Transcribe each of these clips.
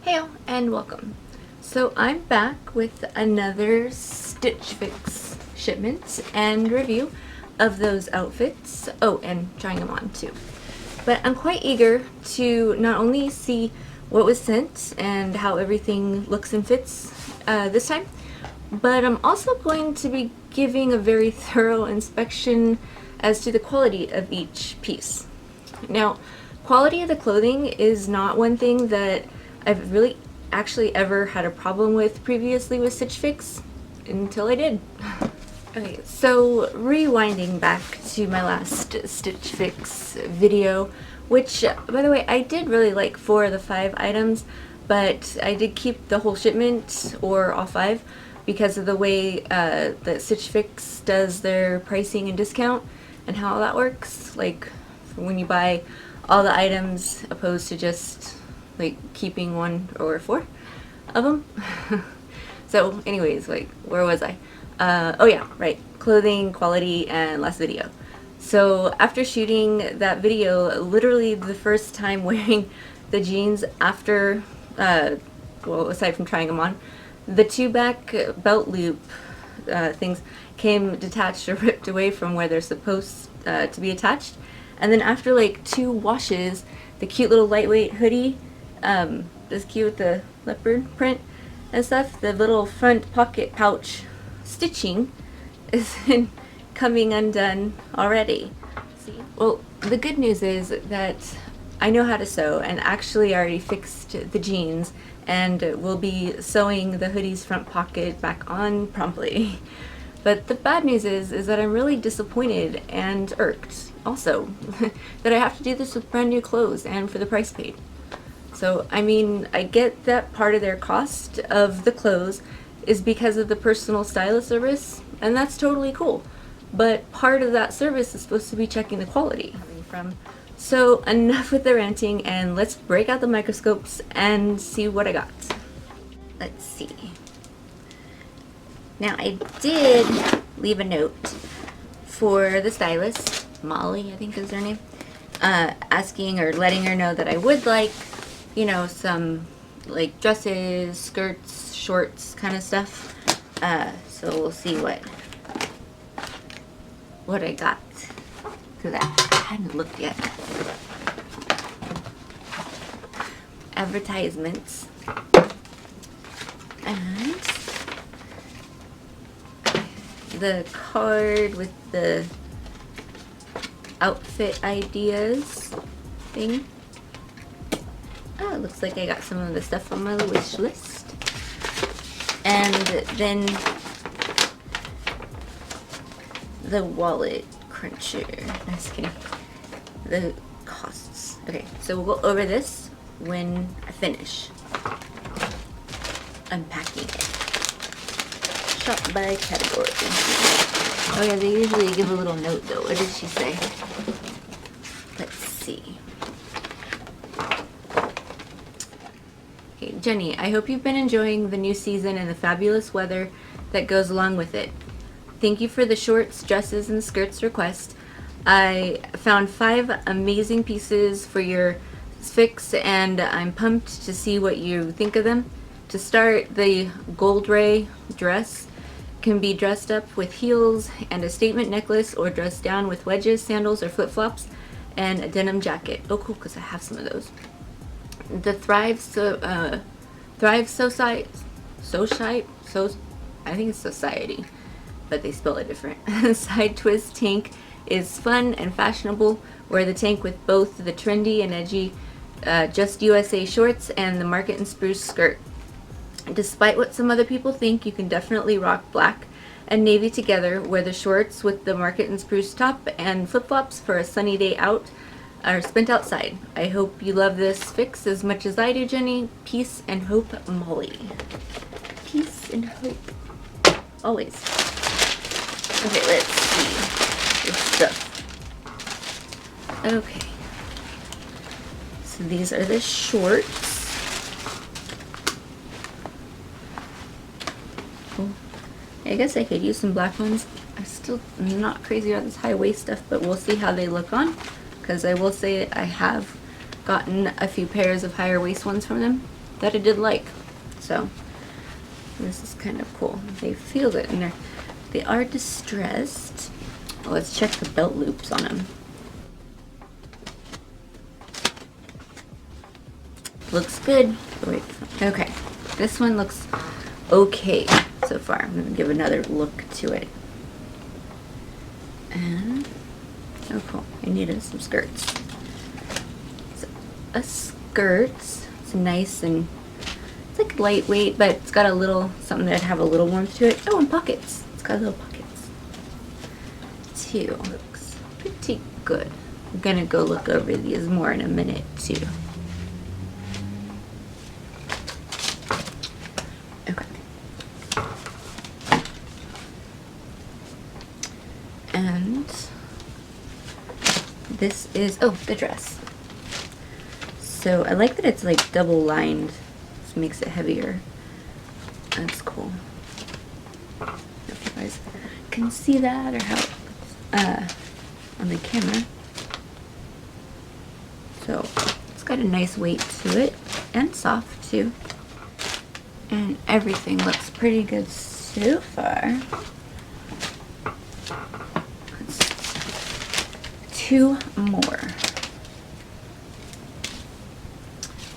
Heyo and welcome. So I'm back with another Stitch Fix shipment and review of those outfits. Oh, and trying them on too. But I'm quite eager to not only see what was sent and how everything looks and fits this time, but I'm also going to be giving a very thorough inspection as to the quality of each piece. Now, quality of the clothing is not one thing that I've really actually ever had a problem with previously with Stitch Fix until I did. Okay, so rewinding back to my last Stitch Fix video, which, by the way, I did really like 4 of the 5 items, but I did keep the whole shipment, or all 5, because of the way that Stitch Fix does their pricing and discount and how that works. Like, when you buy all the items opposed to just like keeping 1 or 4 of them. So anyways, like, where was I? Oh yeah, right, clothing, quality, and last video. So after shooting that video, literally the first time wearing the jeans after, well, aside from trying them on, the 2 back belt loop things came detached or ripped away from where they're supposed to be attached. And then after like 2 washes, the cute little lightweight hoodie, this cute with the leopard print and stuff, the little front pocket pouch stitching is coming undone already. See? Well, the good news is that I know how to sew, and actually I already fixed the jeans and will be sewing the hoodie's front pocket back on promptly. But the bad news is that I'm really disappointed and irked also that I have to do this with brand new clothes and for the price paid. So, I mean, I get that part of their cost of the clothes is because of the personal stylist service, and that's totally cool. But part of that service is supposed to be checking the quality. So enough with the ranting, and let's break out the microscopes and see what I got. Let's see. Now, I did leave a note for the stylist, Molly, I think is her name, asking or letting her know that I would like, you know, some like dresses, skirts, shorts kind of stuff. So we'll see what I got, because I hadn't looked yet. Advertisements. And the card with the outfit ideas thing. Oh, it looks like I got some of the stuff on my wish list. And then the wallet cruncher. No, just kidding. The costs. Okay, so we'll go over this when I finish unpacking it. Shop by category. Oh yeah, they usually give a little note though. What did she say? Let's see. Okay, Jenny, I hope you've been enjoying the new season and the fabulous weather that goes along with it. Thank you for the shorts, dresses, and skirts request. I found 5 amazing pieces for your fix, and I'm pumped to see what you think of them. To start, the gold ray dress can be dressed up with heels and a statement necklace, or dressed down with wedges, sandals, or flip-flops, and a denim jacket. Oh cool, because I have some of those. The I think it's Society, but they spell it different. Side twist tank is fun and fashionable. Wear the tank with both the trendy and edgy Just USA shorts and the Market and Spruce skirt. Despite what some other people think, you can definitely rock black and navy together. Wear the shorts with the Market and Spruce top and flip-flops for a sunny day out or spent outside. I hope you love this fix as much as I do, Jenny. Peace and hope, Molly. Peace and hope. Always. Okay, let's see this stuff. Okay. So these are the shorts. I guess I could use some black ones. I'm still not crazy about this high waist stuff, but we'll see how they look on, because I will say I have gotten a few pairs of higher waist ones from them. that I did like. So this is kind of cool. They feel good, and they are distressed. Let's check the belt loops on them. Looks good. Wait, okay. This one looks okay so far. I'm gonna give another look to it. And oh cool, I needed some skirts. So, a skirt. It's nice and it's like lightweight, but it's got a little something that'd have a little warmth to it. Oh, and pockets. It's got little pockets too. Looks pretty good. I'm gonna go look over these more in a minute too. Okay. And this is, oh, the dress. So I like that it's like double lined. This makes it heavier. That's cool. I don't know if you guys can see that or how on the camera. So it's got a nice weight to it and soft too. And everything looks pretty good so far. Two more.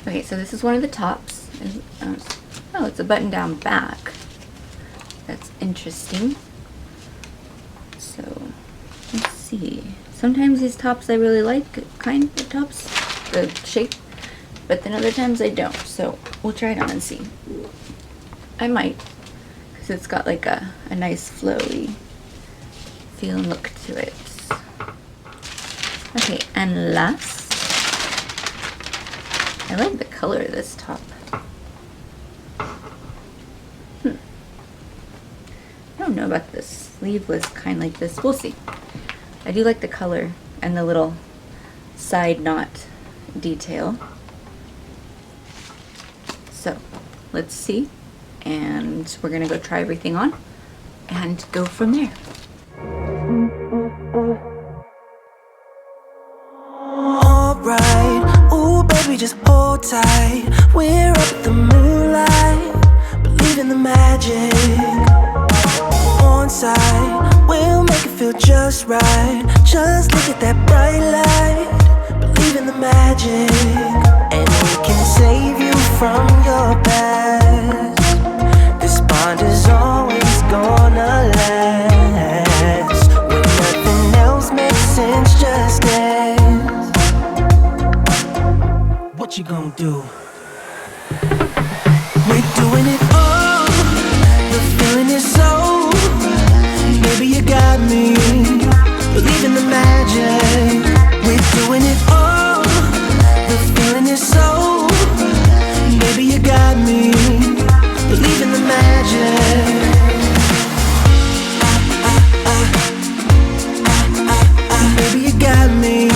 Okay, so this is one of the tops. Oh, it's a button-down back. That's interesting. So, let's see. Sometimes these tops I really like, kind of tops, the shape, but then other times I don't. So, we'll try it on and see. I might, because it's got like a nice flowy feel and look to it. Okay, and last, I like the color of this top. I don't know about this sleeveless kind like this. We'll see. I do like the color and the little side knot detail. So, let's see. And we're gonna go try everything on and go from there. Alright, ooh baby just hold tight. We're up at the moonlight, believe in the magic. On side, we'll make it feel just right. Just look at that bright light, believe in the magic. And we can save you from your past. This bond is always gonna last. When nothing else makes sense, just dance. What you gonna do? We're doing it all. The feeling is so. Baby, you got me. Believe in the magic. We're doing it all. The feeling is so. Baby, you got me. Believe in the magic. Baby, you got me.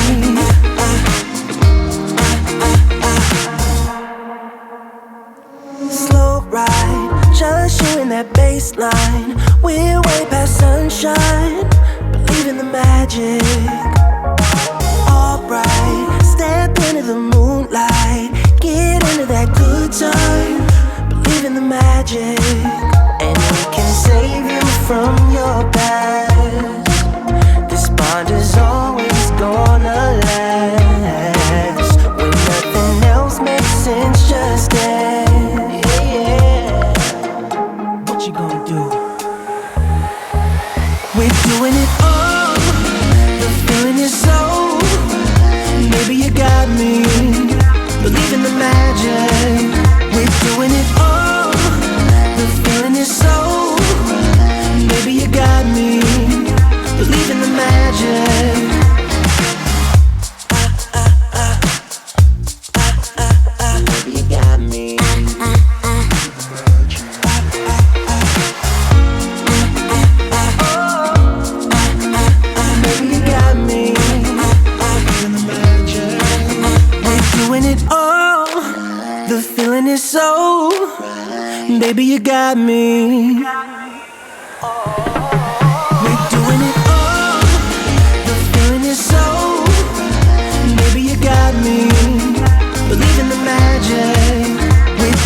Slow ride, just you and that baseline. We're way past sunshine. Believe in the magic. Alright, step into the moonlight. Get into that good time. Believe in the magic. And we can save you from your past. This bond is always gonna last. When nothing else makes sense, just dance. Yeah. What you gonna do? We're doing it all. The feeling is so. Baby, you got me. Believe in the magic. We're doing it all. The feeling is so. Baby, you got me. Believe in the magic. Baby, you got me. Baby, you got me. We're doing it all. The feeling is so. Baby, you got me. We're doing it all. The feeling is so. Baby, you got me. Believe in the magic. We're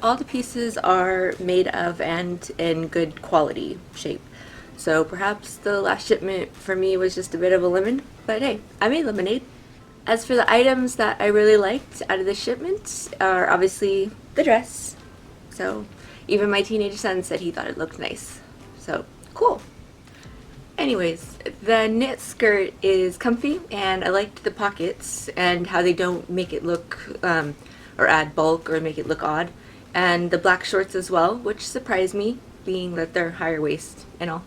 all the pieces are made of and in good quality shape. So perhaps the last shipment for me was just a bit of a lemon, but hey, I made lemonade. As for the items that I really liked out of the shipments are obviously the dress. So even my teenage son said he thought it looked nice. So cool. Anyways, the knit skirt is comfy and I liked the pockets and how they don't make it look or add bulk or make it look odd. And the black shorts as well, which surprised me, being that they're higher waist and all.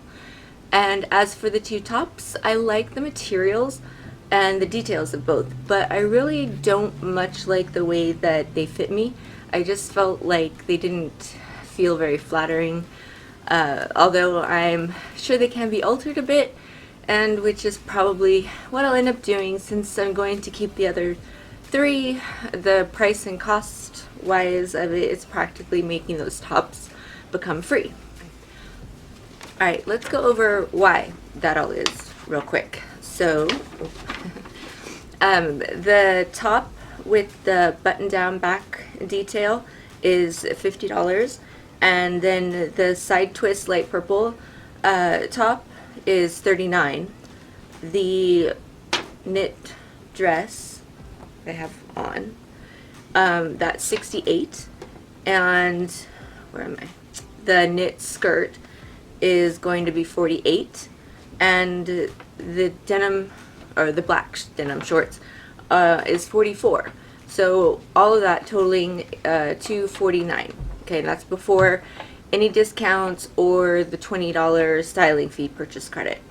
And as for the two tops, I like the materials and the details of both, but I really don't much like the way that they fit me. I just felt like they didn't feel very flattering, although I'm sure they can be altered a bit, and which is probably what I'll end up doing since I'm going to keep the other three. The price and cost wise of it is practically making those tops become free. Alright, let's go over why that all is real quick. So, the top with the button-down back detail is $50, and then the side twist light purple top is $39. The knit dress I have on, that's $68, and where am I? The knit skirt is going to be $48, and the denim, or the black denim shorts, is $44. So all of that totaling $249. Okay, that's before any discounts or the $20 styling fee purchase credit.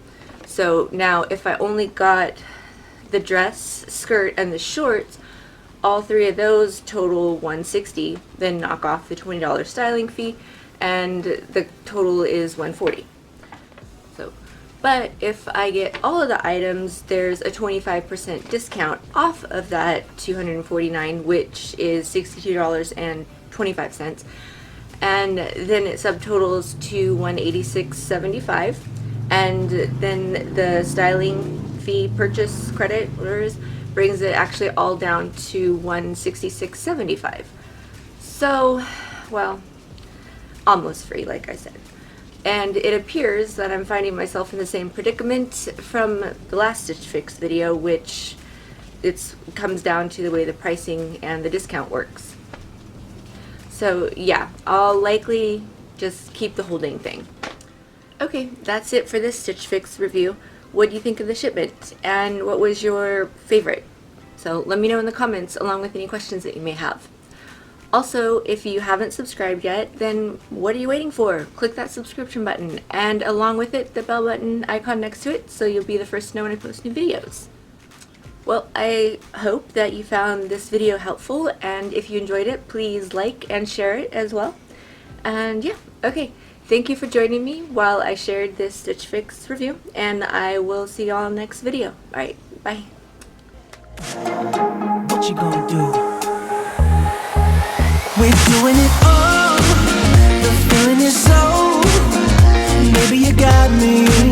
So now if I only got the dress, skirt, and the shorts, all three of those total $160. Then knock off the $20 styling fee, and the total is $140. So, but if I get all of the items, there's a 25% discount off of that $249, which is $62.25, and then it subtotals to $186.75, and then the styling fee purchase credit brings it actually all down to $166.75. So, well, almost free, like I said. And it appears that I'm finding myself in the same predicament from the last Stitch Fix video, which comes down to the way the pricing and the discount works. So yeah, I'll likely just keep the whole dang thing. Okay, that's it for this Stitch Fix review. What do you think of the shipment, and what was your favorite? So let me know in the comments, along with any questions that you may have. Also, if you haven't subscribed yet, then what are you waiting for? Click that subscription button, and along with it, the bell button icon next to it, so you'll be the first to know when I post new videos. Well, I hope that you found this video helpful, and if you enjoyed it, please like and share it as well. And yeah, okay. Thank you for joining me while I shared this Stitch Fix review, and I will see you all next video. Alright, bye. What you gonna do? We're doing it all. The feeling is so. Maybe you got me.